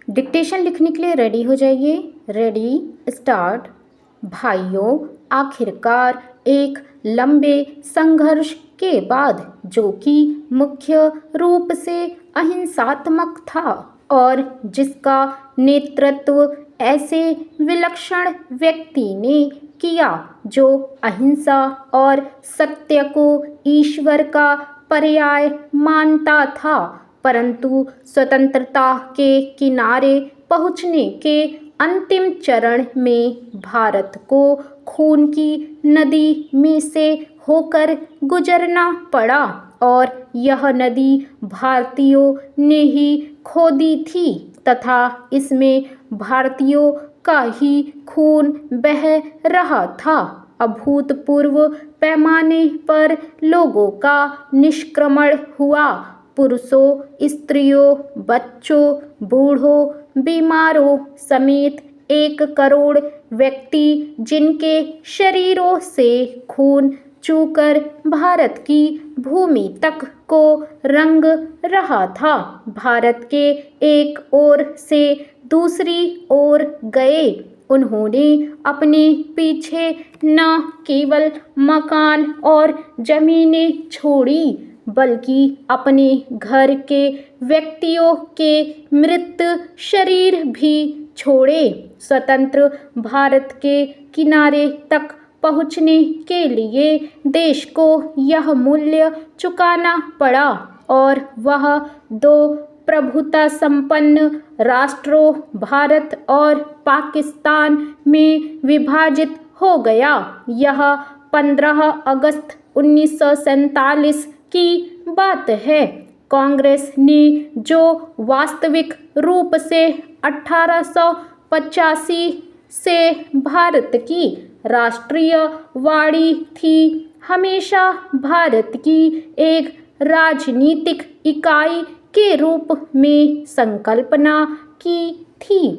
Dictation लिखने के लिए रेडी हो जाइए। Ready, start. भाइयों, आखिरकार एक लंबे संघर्ष के बाद, जो कि मुख्य रूप से अहिंसात्मक था और जिसका नेतृत्व ऐसे विलक्षण व्यक्ति ने किया जो अहिंसा और सत्य को ईश्वर का पर्याय मानता था, परंतु स्वतंत्रता के किनारे पहुंचने के अंतिम चरण में भारत को खून की नदी में से होकर गुजरना पड़ा और यह नदी भारतीयों ने ही खोदी थी तथा इसमें भारतीयों का ही खून बह रहा था। अभूतपूर्व पैमाने पर लोगों का निष्क्रमण हुआ। पुरुषों, स्त्रियों, बच्चों, बूढ़ों, बीमारों समेत 1 करोड़ व्यक्ति, जिनके शरीरों से खून चूकर भारत की भूमि तक को रंग रहा था, भारत के एक ओर से दूसरी ओर गए। उन्होंने अपने पीछे न केवल मकान और जमीनें छोड़ी, बल्कि अपने घर के व्यक्तियों के मृत शरीर भी छोड़े। स्वतंत्र भारत के किनारे तक पहुंचने के लिए देश को यह मूल्य चुकाना पड़ा और वह 2 प्रभुता संपन्न राष्ट्रों भारत और पाकिस्तान में विभाजित हो गया। यह 15 अगस्त 1947 की बात है। कांग्रेस ने, जो वास्तविक रूप से 1885 से भारत की राष्ट्रीयवादी थी, हमेशा भारत की एक राजनीतिक इकाई के रूप में संकल्पना की थी।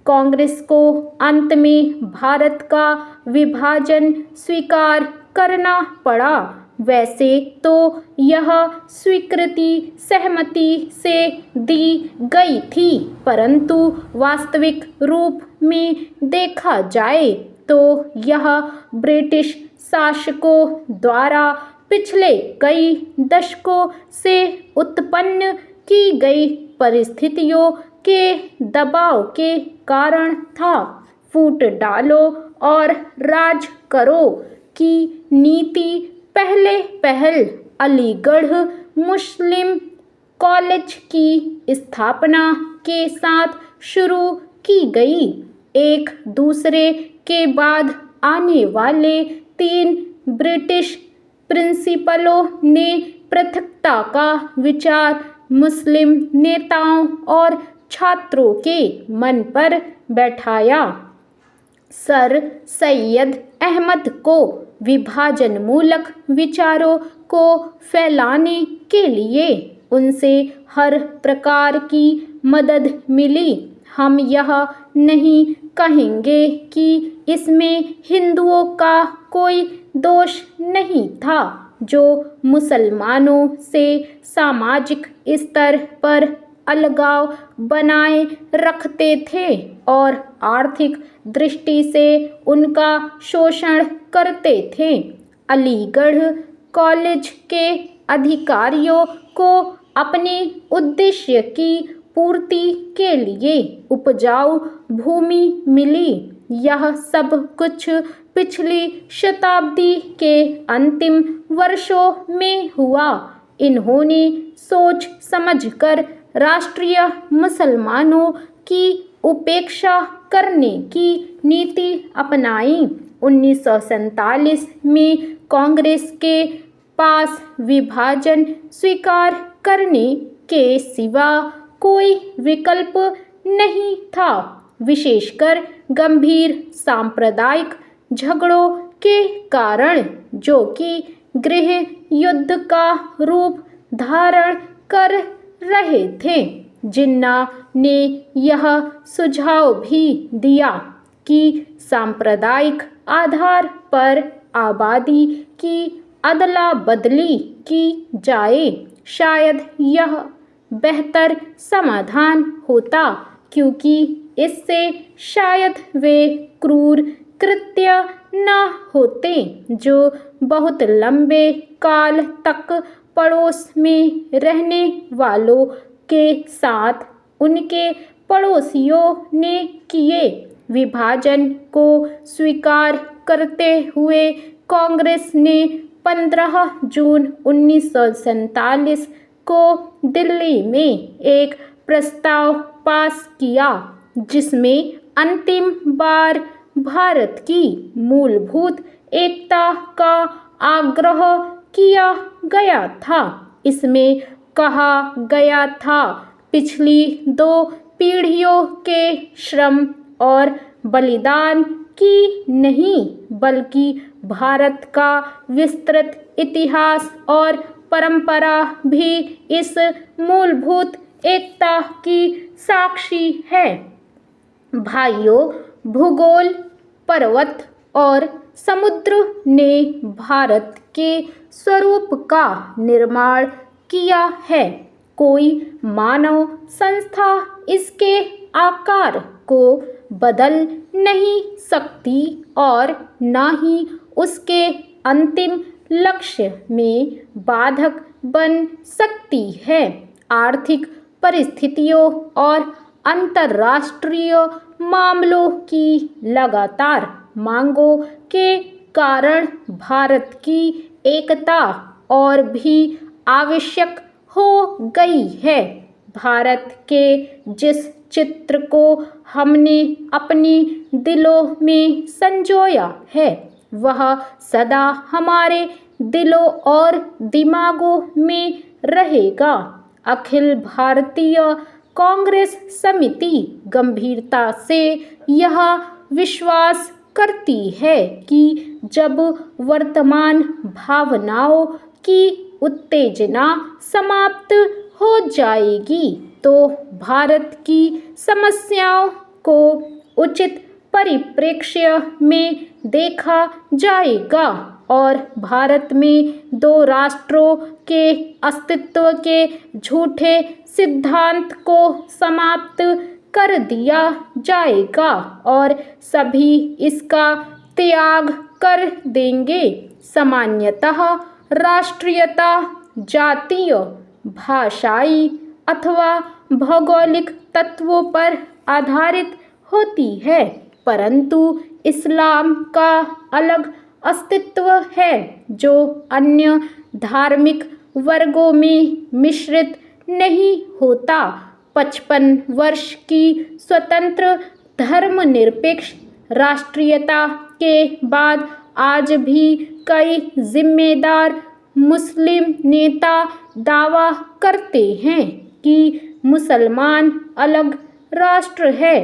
कांग्रेस को अंत में भारत का विभाजन स्वीकार करना पड़ा। वैसे तो यह स्वीकृति सहमति से दी गई थी, परंतु वास्तविक रूप में देखा जाए तो यह ब्रिटिश शासकों द्वारा पिछले कई दशकों से उत्पन्न की गई परिस्थितियों के दबाव के कारण था। फूट डालो और राज करो की नीति पहल अलीगढ़ मुस्लिम कॉलेज की स्थापना के साथ शुरू की गई। एक दूसरे के बाद आने वाले 3 ब्रिटिश प्रिंसिपलों ने पृथकता का विचार मुस्लिम नेताओं और छात्रों के मन पर बैठाया। सर सैयद अहमद को विभाजनमूलक विचारों को फैलाने के लिए उनसे हर प्रकार की मदद मिली। हम यह नहीं कहेंगे कि इसमें हिंदुओं का कोई दोष नहीं था, जो मुसलमानों से सामाजिक स्तर पर अलगाव बनाए रखते थे और आर्थिक दृष्टि से उनका शोषण करते थे। अलीगढ़ कॉलेज के अधिकारियों को अपने उद्देश्य की पूर्ति के लिए उपजाऊ भूमि मिली। यह सब कुछ पिछली शताब्दी के अंतिम वर्षों में हुआ। इन्होंने सोच समझकर राष्ट्रीय मुसलमानों की उपेक्षा करने की नीति अपनाई। 1947 में कांग्रेस के पास विभाजन स्वीकार करने के सिवा कोई विकल्प नहीं था, विशेषकर गंभीर सांप्रदायिक झगड़ों के कारण, जो कि गृह युद्ध का रूप धारण कर रहे थे। जिन्ना ने यह सुझाव भी दिया कि सांप्रदायिक आधार पर आबादी की अदला बदली की जाए। शायद यह बेहतर समाधान होता, क्योंकि इससे शायद वे क्रूर कृत्य न होते जो बहुत लंबे काल तक पड़ोस में रहने वालों के साथ उनके पड़ोसियों ने किए। विभाजन को स्वीकार करते हुए कांग्रेस ने 15 जून 1947 को दिल्ली में एक प्रस्ताव पास किया जिसमें अंतिम बार भारत की मूलभूत एकता का आग्रह किया गया था। इसमें कहा गया था, पिछली 2 पीढ़ियों के श्रम और बलिदान की नहीं, बल्कि भारत का विस्तृत इतिहास और परंपरा भी इस मूलभूत एकता की साक्षी है। भाइयों, भूगोल, पर्वत और समुद्र ने भारत के स्वरूप का निर्माण किया है। कोई मानव संस्था इसके आकार को बदल नहीं सकती और न ही उसके अंतिम लक्ष्य में बाधक बन सकती है। आर्थिक परिस्थितियों और अंतर्राष्ट्रीय मामलों की लगातार मांगों के कारण भारत की एकता और भी आवश्यक हो गई है। भारत के जिस चित्र को हमने अपने दिलों में संजोया है, वह सदा हमारे दिलों और दिमागों में रहेगा। अखिल भारतीय कांग्रेस समिति गंभीरता से यह विश्वास करती है कि जब वर्तमान भावनाओं की उत्तेजना समाप्त हो जाएगी तो भारत की समस्याओं को उचित परिप्रेक्ष्य में देखा जाएगा और भारत में 2 राष्ट्रों के अस्तित्व के झूठे सिद्धांत को समाप्त कर दिया जाएगा और सभी इसका त्याग कर देंगे। सामान्यतः राष्ट्रीयता जातीय, भाषाई अथवा भौगोलिक तत्वों पर आधारित होती है, परंतु इस्लाम का अलग अस्तित्व है जो अन्य धार्मिक वर्गों में मिश्रित नहीं होता। 55 वर्ष की स्वतंत्र धर्मनिरपेक्ष राष्ट्रीयता के बाद आज भी कई जिम्मेदार मुस्लिम नेता दावा करते हैं कि मुसलमान अलग राष्ट्र है।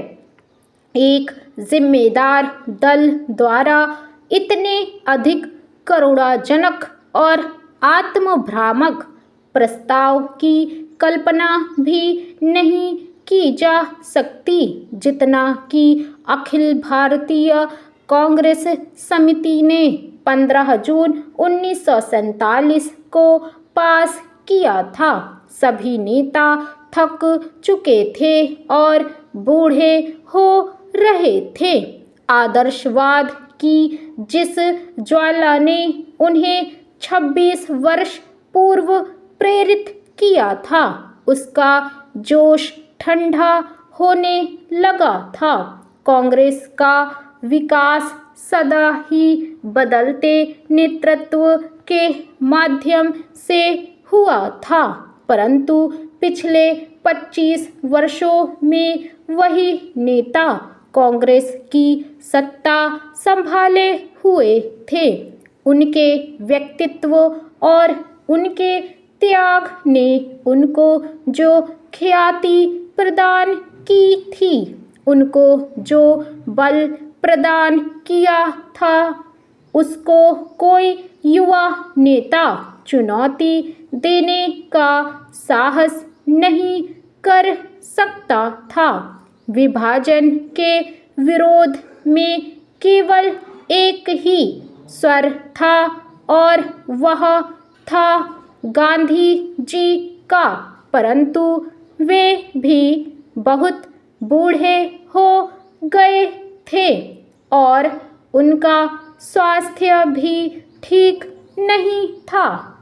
एक जिम्मेदार दल द्वारा इतने अधिक करुणाजनक और आत्मभ्रामक प्रस्ताव की कल्पना भी नहीं की जा सकती जितना कि अखिल भारतीय कांग्रेस समिति ने 15 जून 1947 को पास किया था। सभी नेता थक चुके थे और बूढ़े हो रहे थे। आदर्शवाद की जिस ज्वाला ने उन्हें 26 वर्ष पूर्व प्रेरित किया था, उसका जोश ठंडा होने लगा था। कांग्रेस का विकास सदा ही बदलते नेतृत्व के माध्यम से हुआ था, परंतु पिछले 25 वर्षों में वही नेता कांग्रेस की सत्ता संभाले हुए थे। उनके व्यक्तित्व और उनके त्याग ने उनको जो ख्याति प्रदान की थी, उनको जो बल प्रदान किया था, उसको कोई युवा नेता चुनौती देने का साहस नहीं कर सकता था। विभाजन के विरोध में केवल एक ही स्वर था और वह था गांधी जी का, परंतु वे भी बहुत बूढ़े हो गए थे और उनका स्वास्थ्य भी ठीक नहीं था।